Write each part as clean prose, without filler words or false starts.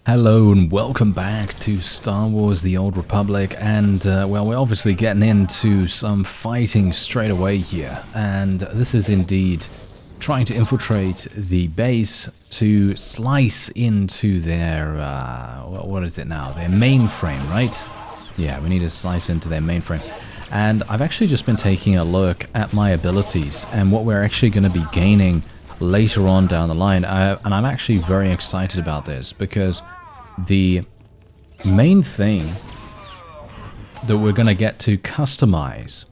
Hello and welcome back to Star Wars The Old Republic, and well, we're obviously getting into some fighting straight away here, and this is indeed trying to infiltrate the base to slice into their, what is it now, their mainframe, right? Yeah, we need to slice into their mainframe. And I've actually just been taking a look at my abilities and what we're actually going to be gaining later on down the line, and I'm actually very excited about this because the main thing that we're going to get to customize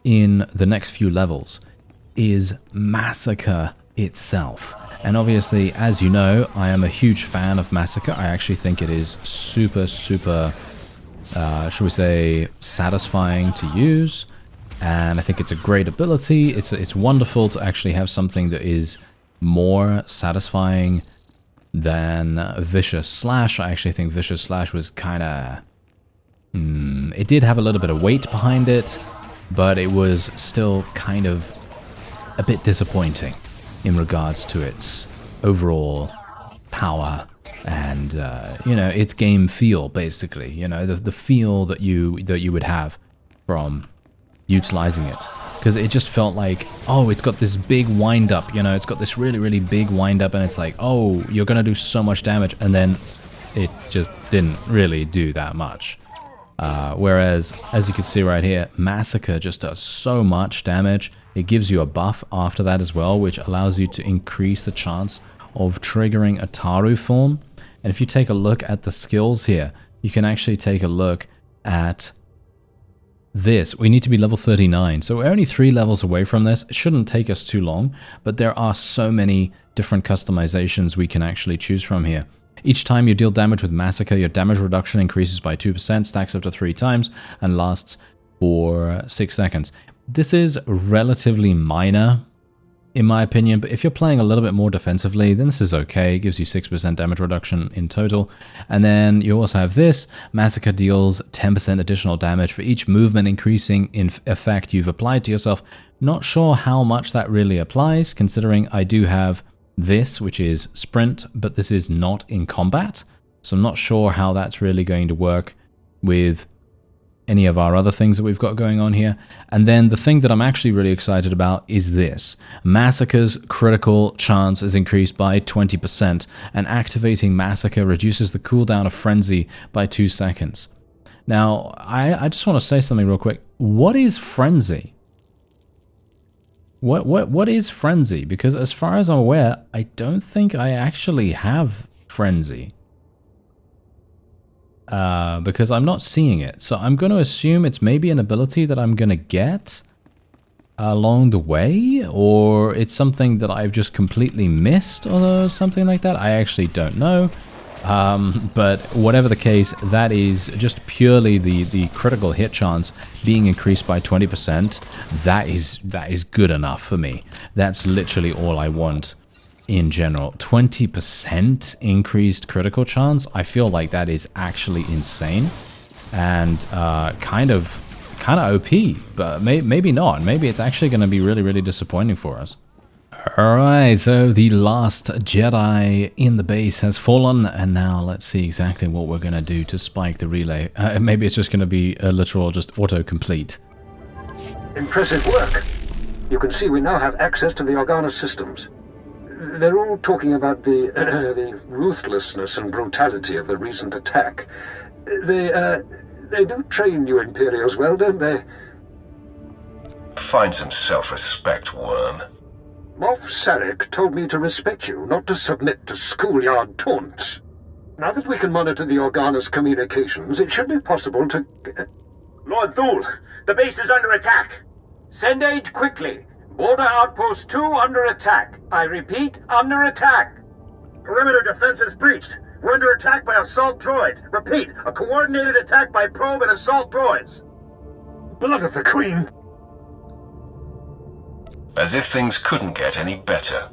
in the next few levels is Massacre itself. And obviously, as you know, I am a huge fan of Massacre. I actually think it is super, shall we say, satisfying to use. And I think it's a great ability. It's wonderful to actually have something that is more satisfying than Vicious Slash. I actually think Vicious Slash was kind of... it did have a little bit of weight behind it, but it was still kind of a bit disappointing in regards to its overall power and, you know, its game feel, basically. You know, the feel that you would have from utilizing it, because it just felt like, oh, it's got this big wind up, you know, it's got this really big wind up, and it's like, oh, you're gonna do so much damage, and then it just didn't really do that much. Whereas, as you can see right here, Massacre just does so much damage. It gives you a buff after that as well, which allows you to increase the chance of triggering a Taru form. And if you take a look at the skills here, you can actually take a look at this. We need to be level 39, so we're only 3 levels away from this. It shouldn't take us too long, but there are so many different customizations we can actually choose from here. Each time you deal damage with Massacre, your damage reduction increases by 2%, stacks up to 3 times, and lasts for 6 seconds. This is relatively minor, in my opinion, but if you're playing a little bit more defensively, then this is okay. It gives you 6% damage reduction in total. And then you also have this. Massacre deals 10% additional damage for each movement increasing in effect you've applied to yourself. Not sure how much that really applies, considering I do have this, which is sprint, but this is not in combat. So I'm not sure how that's really going to work with any of our other things that we've got going on here. And then the thing that I'm actually really excited about is this. Massacre's critical chance is increased by 20%, and activating Massacre reduces the cooldown of Frenzy by 2 seconds. Now, I just want to say something real quick. What is Frenzy? What is Frenzy? Because as far as I'm aware, I don't think I actually have Frenzy. Because I'm not seeing it. So I'm going to assume it's maybe an ability that I'm going to get along the way, or it's something that I've just completely missed or something like that. I actually don't know. But whatever the case, that is just purely the critical hit chance being increased by 20%. That is good enough for me. That's literally all I want. In general, 20% increased critical chance, I feel like that is actually insane, and kind of OP, but maybe not. Maybe it's actually going to be really disappointing for us. Alright, so the last Jedi in the base has fallen, and now let's see exactly what we're going to do to spike the relay. Maybe it's just going to be a literal just auto-complete. Impressive work. You can see we now have access to the Organa systems. They're all talking about the ruthlessness and brutality of the recent attack. They do train you Imperials well, don't they? Find some self-respect, worm. Moff Sarek told me to respect you, not to submit to schoolyard taunts. Now that we can monitor the Organa's communications, it should be possible to... Lord Thule, the base is under attack! Send aid quickly! Border Outpost 2 under attack. I repeat, under attack. Perimeter defenses breached. We're under attack by assault droids. Repeat, a coordinated attack by probe and assault droids. Blood of the Queen! As if things couldn't get any better.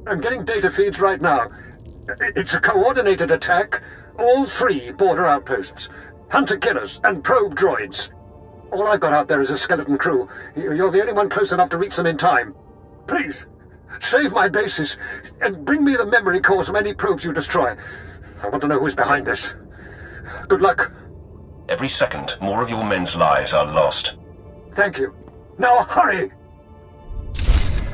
I'm getting data feeds right now. It's a coordinated attack. All 3 border outposts. Hunter-killers and probe droids. All I've got out there is a skeleton crew. You're the only one close enough to reach them in time. Please, save my bases, and bring me the memory cores from any probes you destroy. I want to know who's behind this. Good luck. Every second, more of your men's lives are lost. Thank you. Now hurry!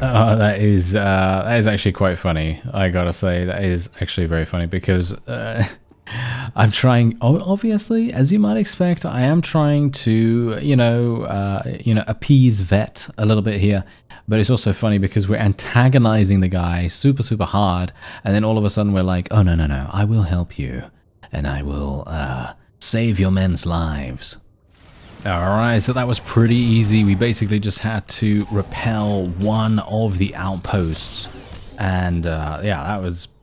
That is actually quite funny. I gotta say, that is actually very funny because I'm trying. Obviously, as you might expect, I am trying to, appease Vet a little bit here. But it's also funny because we're antagonizing the guy super, super hard, and then all of a sudden we're like, oh no, I will help you, and I will save your men's lives. Alright, so that was pretty easy. We basically just had to repel one of the outposts. And yeah,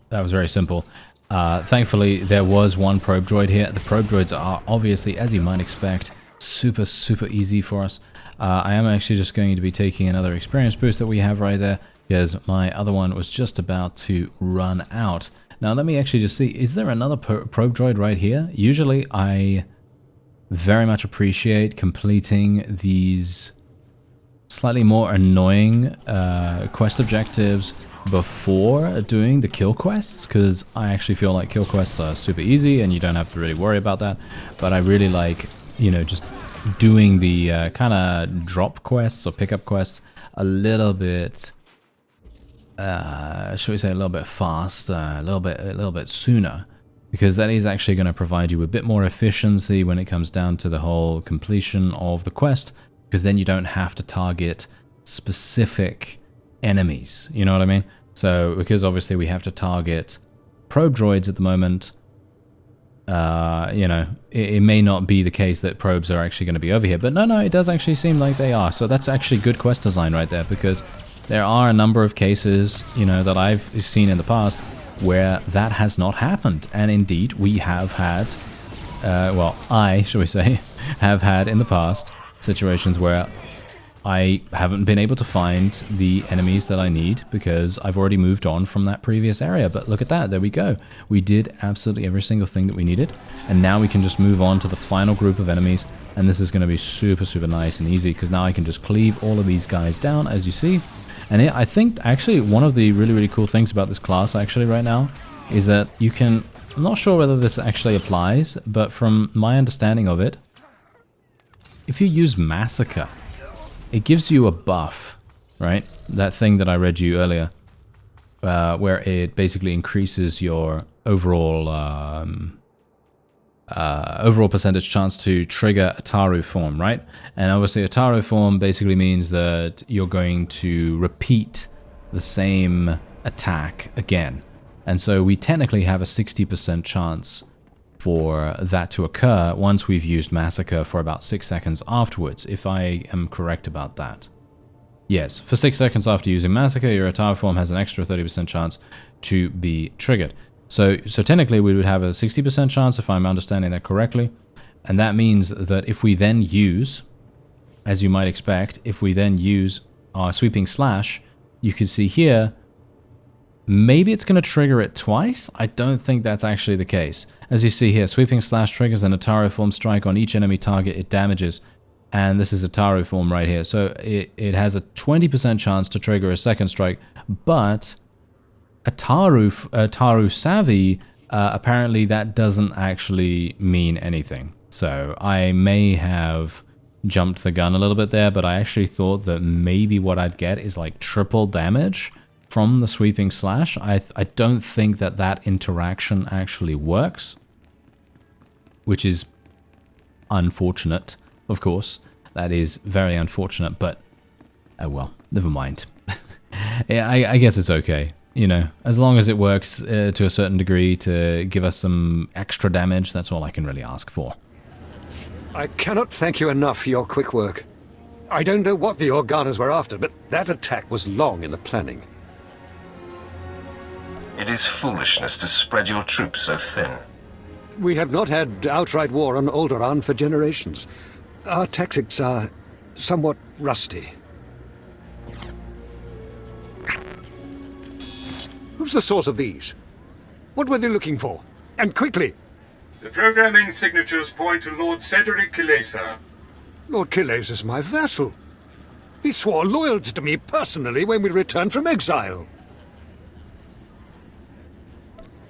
that was very simple. Thankfully, there was one probe droid here. The probe droids are obviously, as you might expect, super, super easy for us. I am actually just going to be taking another experience boost that we have right there, because my other one was just about to run out. Now, let me actually just see, is there another probe droid right here? Usually, I very much appreciate completing these slightly more annoying quest objectives before doing the kill quests, because I actually feel like kill quests are super easy and you don't have to really worry about that. But I really like, just doing the kind of drop quests or pickup quests a little bit, should we say, a little bit faster, a little bit sooner. Because that is actually going to provide you a bit more efficiency when it comes down to the whole completion of the quest, because then you don't have to target specific enemies, you know what I mean? So, because obviously we have to target probe droids at the moment, it may not be the case that probes are actually going to be over here, but no, it does actually seem like they are. So that's actually good quest design right there, because there are a number of cases, that I've seen in the past where that has not happened. And indeed, we have had, shall we say, have had in the past situations where I haven't been able to find the enemies that I need because I've already moved on from that previous area. But look at that, there we go. We did absolutely every single thing that we needed. And now we can just move on to the final group of enemies. And this is going to be super, super nice and easy, because now I can just cleave all of these guys down, as you see. And I think, actually, one of the really, really cool things about this class, actually, right now, is that you can... I'm not sure whether this actually applies, but from my understanding of it, if you use Massacre, it gives you a buff, right? That thing that I read you earlier, where it basically increases your overall... overall percentage chance to trigger Ataru form, right? And obviously Ataru form basically means that you're going to repeat the same attack again. And so we technically have a 60% chance for that to occur once we've used Massacre for about 6 seconds afterwards, if I am correct about that. Yes, for 6 seconds after using Massacre, your Ataru form has an extra 30% chance to be triggered. So technically we would have a 60% chance, if I'm understanding that correctly. And that means that if we then use, as you might expect, if we then use our Sweeping Slash, you can see here, maybe it's going to trigger it twice. I don't think that's actually the case. As you see here, Sweeping Slash triggers an Ataru form strike on each enemy target it damages. And this is Ataru form right here. So it has a 20% chance to trigger a second strike, but... Ataru Savvy, apparently that doesn't actually mean anything. So I may have jumped the gun a little bit there, but I actually thought that maybe what I'd get is like triple damage from the Sweeping Slash. I don't think that interaction actually works, which is unfortunate, of course. That is very unfortunate, but oh well, never mind. Yeah, I guess it's okay. As long as it works to a certain degree to give us some extra damage, that's all I can really ask for. I cannot thank you enough for your quick work. I don't know what the Organas were after, but that attack was long in the planning. It is foolishness to spread your troops so thin. We have not had outright war on Alderaan for generations. Our tactics are somewhat rusty. Who's the source of these? What were they looking for? And quickly! The programming signatures point to Lord Cedric Kilesa. Lord Kilesa is my vassal. He swore loyalty to me personally when we returned from exile.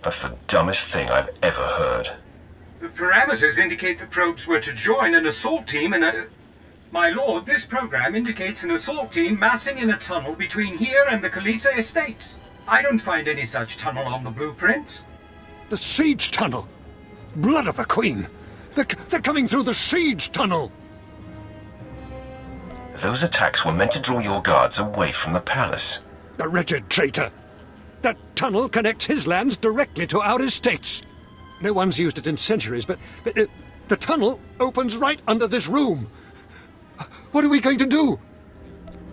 That's the dumbest thing I've ever heard. The parameters indicate the probes were to join an assault team in a... My lord, this program indicates an assault team massing in a tunnel between here and the Kalisa Estates. I don't find any such tunnel on the blueprints. The siege tunnel! Blood of a queen! They're coming through the siege tunnel! Those attacks were meant to draw your guards away from the palace. The wretched traitor! That tunnel connects his lands directly to our estates. No one's used it in centuries, but the tunnel opens right under this room. What are we going to do?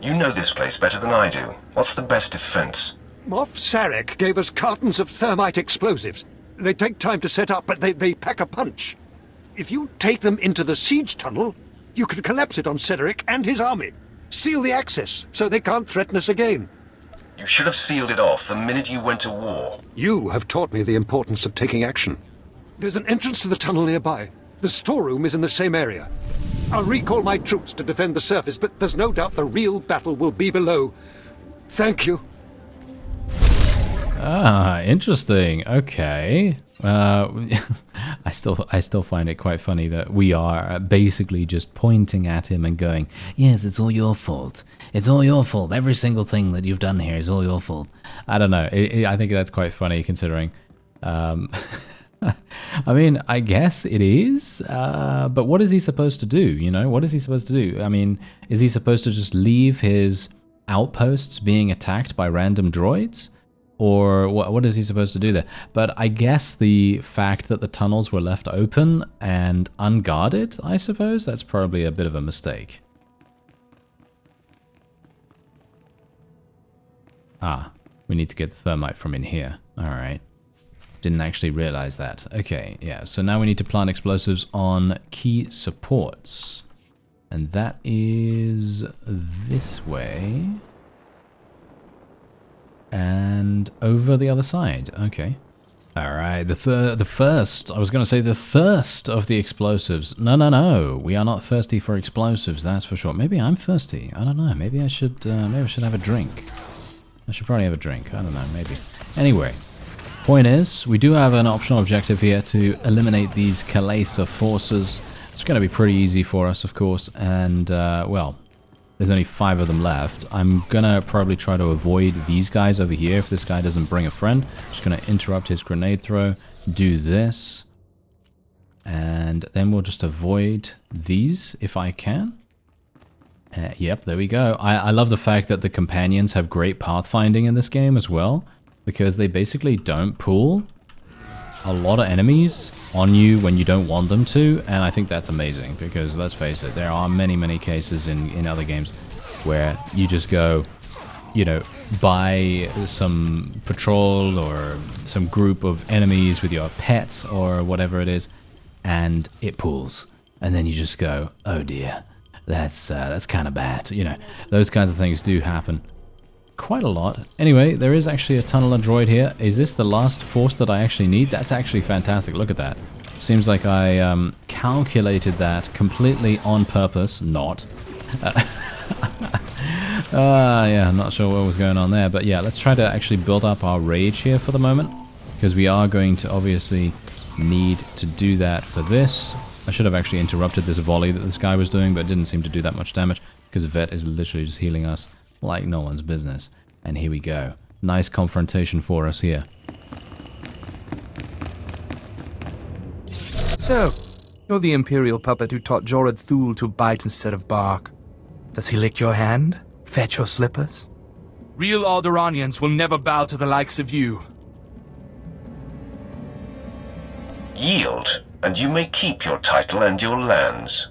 You know this place better than I do. What's the best defense? Moff Sarek gave us cartons of thermite explosives. They take time to set up, but they pack a punch. If you take them into the siege tunnel, you can collapse it on Cedric and his army. Seal the access, so they can't threaten us again. You should have sealed it off the minute you went to war. You have taught me the importance of taking action. There's an entrance to the tunnel nearby. The storeroom is in the same area. I'll recall my troops to defend the surface, but there's no doubt the real battle will be below. Thank you. Ah, interesting. Okay. I still find it quite funny that we are basically just pointing at him and going, "Yes, it's all your fault. It's all your fault. Every single thing that you've done here is all your fault." I don't know. I think that's quite funny considering. I mean, I guess it is, but what is he supposed to do? You know, what is he supposed to do? I mean, is he supposed to just leave his outposts being attacked by random droids? Or what is he supposed to do there? But I guess the fact that the tunnels were left open and unguarded, I suppose, that's probably a bit of a mistake. Ah, we need to get the thermite from in here. Alright. Didn't actually realize that. Okay, yeah, so now we need to plant explosives on key supports. And that is this way. And over the other side. Okay. Alright, the first, I was going to say the thirst of the explosives. No. We are not thirsty for explosives, that's for sure. Maybe I'm thirsty. I don't know. Maybe I should have a drink. I should probably have a drink. I don't know, maybe. Anyway, point is, we do have an optional objective here to eliminate these Kalisa forces. It's going to be pretty easy for us, of course, and, well, there's only 5 of them left. I'm gonna probably try to avoid these guys over here if this guy doesn't bring a friend. Just gonna interrupt his grenade throw, do this, and then we'll just avoid these if I can. Yep, there we go. I love the fact that the companions have great pathfinding in this game as well, because they basically don't pull a lot of enemies on you when you don't want them to, and I think that's amazing, because let's face it, there are many cases in other games where you just go, you know, buy some patrol or some group of enemies with your pets or whatever it is, and it pulls, and then you just go, oh dear, that's kind of bad. You know, those kinds of things do happen quite a lot. Anyway, there is actually a tunneler droid here. Is this the last force that I actually need? That's actually fantastic. Look at that. Seems like I calculated that completely on purpose. Not. Yeah, I'm not sure what was going on there. But yeah, let's try to actually build up our rage here for the moment, because we are going to obviously need to do that for this. I should have actually interrupted this volley that this guy was doing, but it didn't seem to do that much damage, because Vet is literally just healing us like no one's business. And here we go. Nice confrontation for us here. So, you're the Imperial puppet who taught Jorad Thul to bite instead of bark. Does he lick your hand? Fetch your slippers? Real Alderaanians will never bow to the likes of you. Yield, and you may keep your title and your lands.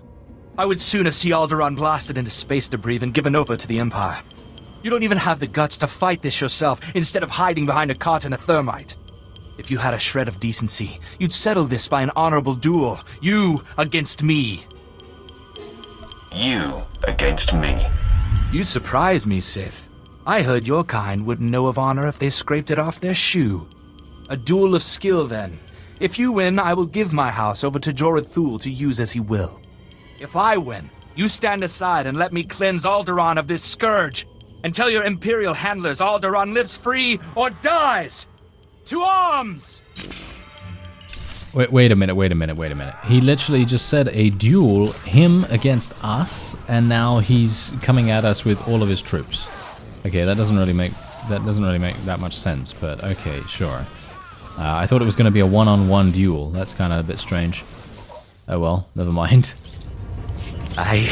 I would sooner see Alderaan blasted into space debris than given over to the Empire. You don't even have the guts to fight this yourself, instead of hiding behind a cart and a thermite. If you had a shred of decency, you'd settle this by an honorable duel. You against me. You against me. You surprise me, Sith. I heard your kind wouldn't know of honor if they scraped it off their shoe. A duel of skill, then. If you win, I will give my house over to Jorad Thul to use as he will. If I win, you stand aside and let me cleanse Alderaan of this scourge, and tell your Imperial handlers Alderaan lives free or dies! To arms! Wait a minute. He literally just said a duel, him against us, and now he's coming at us with all of his troops. Okay, that doesn't really make that much sense, but okay, sure. I thought it was going to be a one-on-one duel. That's kind of a bit strange. Oh well, never mind. I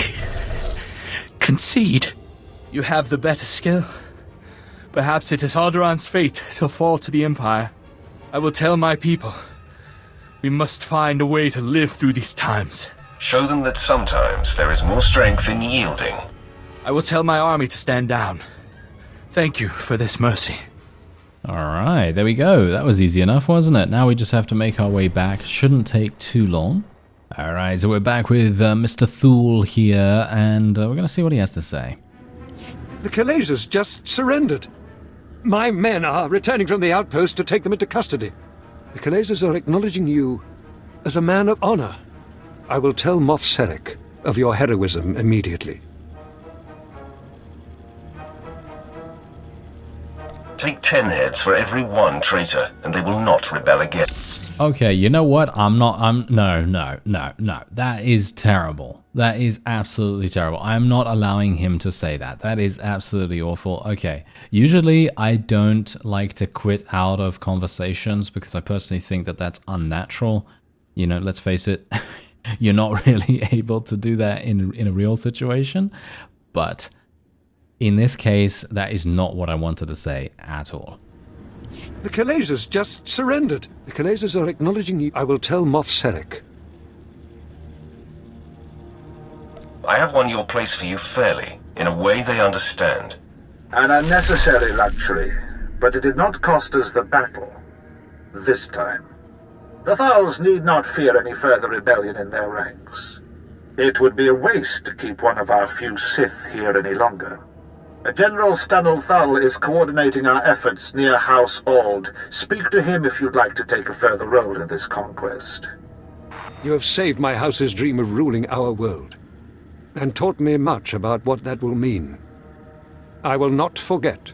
concede. You have the better skill. Perhaps it is Alderaan's fate to fall to the Empire. I will tell my people. We must find a way to live through these times. Show them that sometimes there is more strength in yielding. I will tell my army to stand down. Thank you for this mercy. Alright, there we go. That was easy enough, wasn't it? Now we just have to make our way back. Shouldn't take too long. Alright, so we're back with Mr. Thule here, and we're going to see what he has to say. The Kalasers just surrendered. My men are returning from the outpost to take them into custody. The Kalasers are acknowledging you as a man of honor. I will tell Moff Sarek of your heroism immediately. Take 10 heads for every one traitor, and they will not rebel again. Okay, you know what? No. That is terrible. That is absolutely terrible. I'm not allowing him to say that. That is absolutely awful. Okay, usually I don't like to quit out of conversations because I personally think that that's unnatural. You know, let's face it, you're not really able to do that in a real situation. But in this case, that is not what I wanted to say at all. The Kalasers just surrendered. The Kalasers are acknowledging you. I will tell Moff Sarek. I have won your place for you fairly, in a way they understand. An unnecessary luxury, but it did not cost us the battle. This time. The Thals need not fear any further rebellion in their ranks. It would be a waste to keep one of our few Sith here any longer. General Stanul Thal is coordinating our efforts near House Ald. Speak to him if you'd like to take a further role in this conquest. You have saved my house's dream of ruling our world, and taught me much about what that will mean. I will not forget.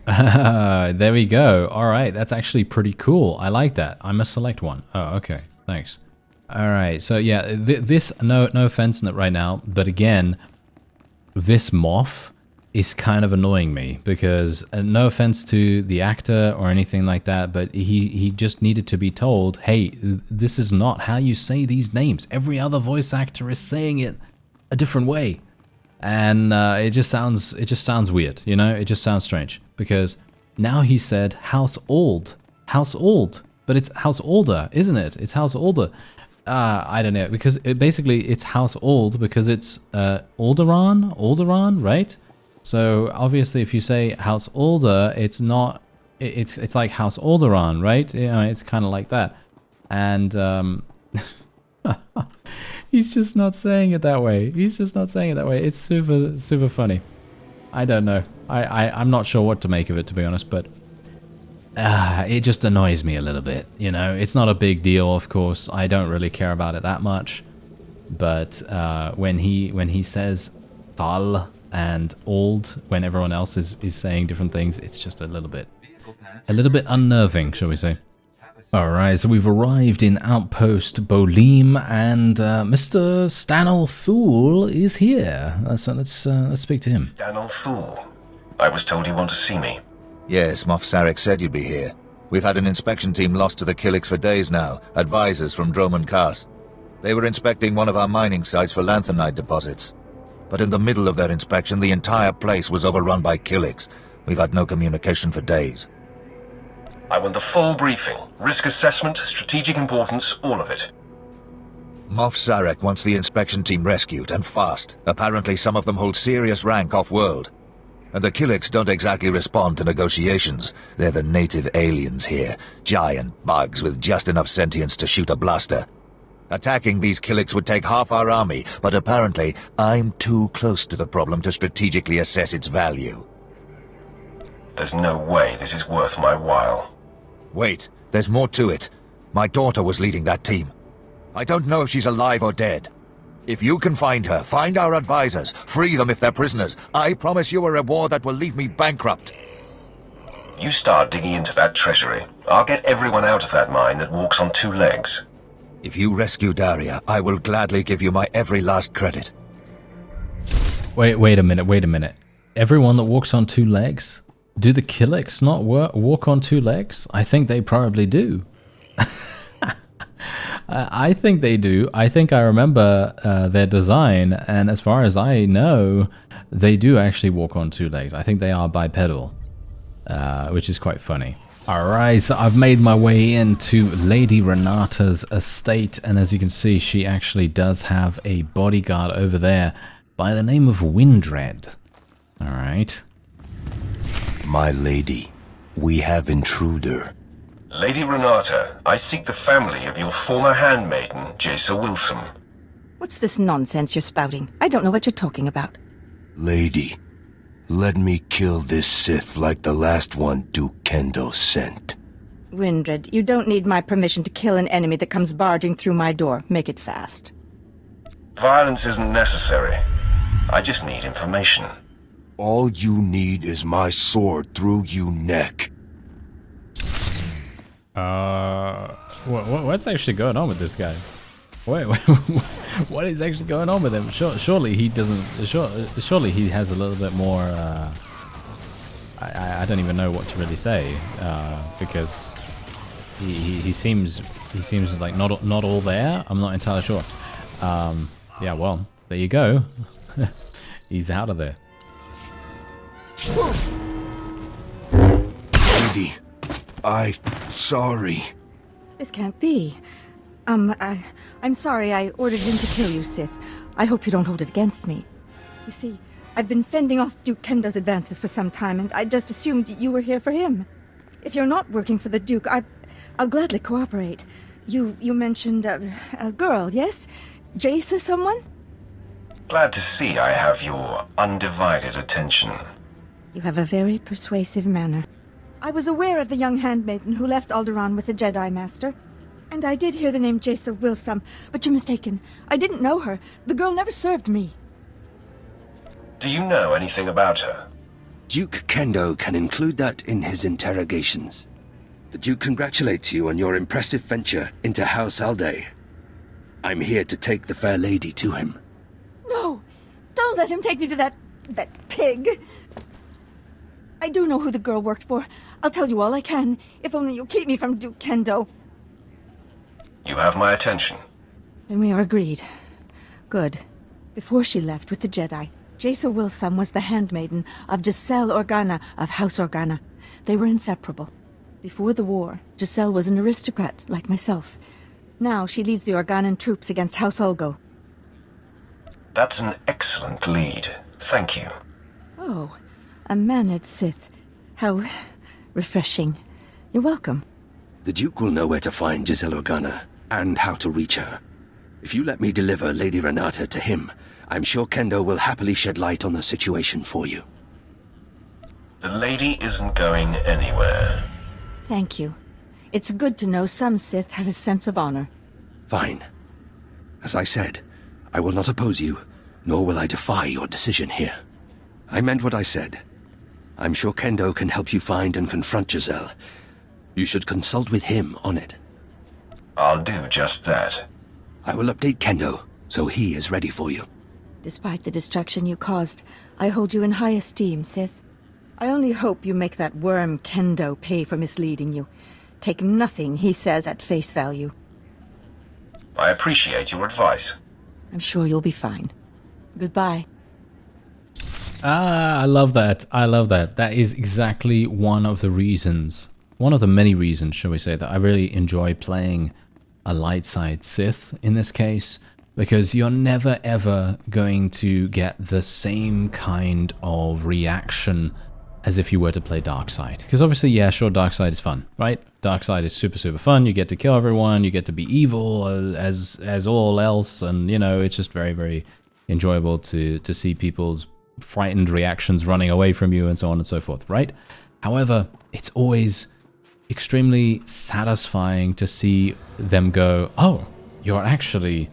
There we go. Alright, that's actually pretty cool. I like that. I must select one. Oh, okay. Thanks. Alright, so yeah, this, no offense right now, but again, this Moff is kind of annoying me because no offense to the actor or anything like that, but he just needed to be told, hey, this is not how you say these names. Every other voice actor is saying it a different way. And it just sounds weird, you know? It just sounds strange because now he said House Ald, but it's House Alder, isn't it? It's House Alder. I don't know, because it's House Ald because it's Alderaan, right? So obviously if you say House Alder, it's not, it's like House Alderaan, right? You know, it's kind of like that. And he's just not saying it that way. It's super funny. I don't know. I'm not sure what to make of it, to be honest, but it just annoys me a little bit, you know. It's not a big deal, of course. I don't really care about it that much. But when he says Thal and Ald, when everyone else is saying different things, it's just a little bit unnerving, shall we say. Alright, so we've arrived in Outpost Bolim, and Mr. Stanul Thule is here. So let's speak to him. Stanul Thule. I was told you want to see me. Yes, Moff Sarek said you'd be here. We've had an inspection team lost to the Killiks for days now, advisors from Droman Khas. They were inspecting one of our mining sites for lanthanide deposits. But in the middle of their inspection, the entire place was overrun by Killiks. We've had no communication for days. I want the full briefing. Risk assessment, strategic importance, all of it. Moff Sarek wants the inspection team rescued, and fast. Apparently some of them hold serious rank off-world. And the Killiks don't exactly respond to negotiations. They're the native aliens here, giant bugs with just enough sentience to shoot a blaster. Attacking these Killiks would take half our army, but apparently I'm too close to the problem to strategically assess its value. There's no way this is worth my while. Wait, there's more to it. My daughter was leading that team. I don't know if she's alive or dead. If you can find her, find our advisors, free them if they're prisoners. I promise you a reward that will leave me bankrupt. You start digging into that treasury. I'll get everyone out of that mine that walks on 2 legs. If you rescue Daria, I will gladly give you my every last credit. Wait a minute. Everyone that walks on 2 legs? Do the Killiks not walk on 2 legs? I think they probably do. I think they do. I think I remember their design, and as far as I know, they do actually walk on 2 legs. I think they are bipedal, which is quite funny. Alright, so I've made my way into Lady Renata's estate, and as you can see, she actually does have a bodyguard over there by the name of Windred. Alright. My lady, we have intruder. Lady Renata, I seek the family of your former handmaiden, Jaisa Wilson. What's this nonsense you're spouting? I don't know what you're talking about. Lady, let me kill this Sith like the last one Duke Kendo sent. Windred, you don't need my permission to kill an enemy that comes barging through my door. Make it fast. Violence isn't necessary. I just need information. All you need is my sword through you neck. What's actually going on with this guy? Wait, what is actually going on with him? Surely he doesn't. Surely he has a little bit more. I don't even know what to really say because he seems like not all there. I'm not entirely sure. Yeah, well, there you go. He's out of there. Lady, sorry. This can't be. I'm sorry I ordered him to kill you, Sith. I hope you don't hold it against me. You see, I've been fending off Duke Kendo's advances for some time, and I just assumed you were here for him. If you're not working for the Duke, I'll gladly cooperate. You mentioned a girl, yes? Jaisa someone? Glad to see I have your undivided attention. You have a very persuasive manner. I was aware of the young handmaiden who left Alderaan with the Jedi Master. And I did hear the name Jaisa Wilson, but you're mistaken. I didn't know her. The girl never served me. Do you know anything about her? Duke Kendo can include that in his interrogations. The Duke congratulates you on your impressive venture into House Alday. I'm here to take the fair lady to him. No! Don't let him take me to that pig! I do know who the girl worked for. I'll tell you all I can, if only you'll keep me from Duke Kendo. You have my attention. Then we are agreed. Good. Before she left with the Jedi, Jaisa Wilson was the handmaiden of Giselle Organa of House Organa. They were inseparable. Before the war, Giselle was an aristocrat like myself. Now she leads the Organan troops against House Ulgo. That's an excellent lead. Thank you. Oh, a mannered Sith. How refreshing. You're welcome. The Duke will know where to find Giselle Organa, and how to reach her. If you let me deliver Lady Renata to him, I'm sure Kendo will happily shed light on the situation for you. The lady isn't going anywhere. Thank you. It's good to know some Sith have a sense of honor. Fine. As I said, I will not oppose you, nor will I defy your decision here. I meant what I said. I'm sure Kendo can help you find and confront Giselle. You should consult with him on it. I'll do just that. I will update Kendo, so he is ready for you. Despite the destruction you caused, I hold you in high esteem, Sith. I only hope you make that worm Kendo pay for misleading you. Take nothing he says at face value. I appreciate your advice. I'm sure you'll be fine. Goodbye. I love that. I love that. That is exactly one of the reasons, one of the many reasons, shall we say, that I really enjoy playing a light side Sith in this case, because you're never ever going to get the same kind of reaction as if you were to play dark side. Because obviously, yeah, sure, dark side is fun, right? Dark side is super fun. You get to kill everyone, you get to be evil as all else, and you know, it's just very enjoyable to see people's frightened reactions running away from you and so on and so forth, right? However, it's always extremely satisfying to see them go, oh, you're actually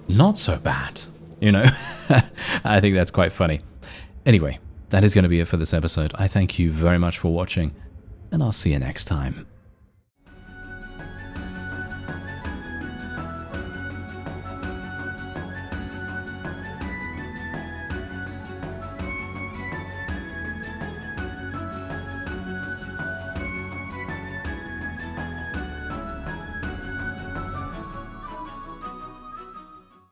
not so bad, you know? I think that's quite funny. Anyway, that is going to be it for this episode. I thank you very much for watching, and I'll see you next time.